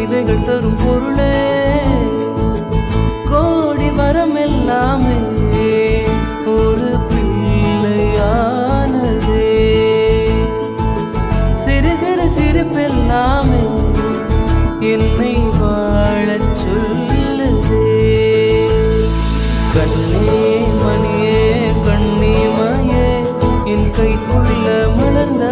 விதைகள் தரும் பொருளே கோடி வரம் எல்லாமே ஒரு பிள்ளையானதே சிறு சிறு சிரிப்பெல்லாமே என்னை வாழச் சொல்லுதே கண்ணே மணியே கண்ணிமையே என் கைக்குள்ள மலர்ந்த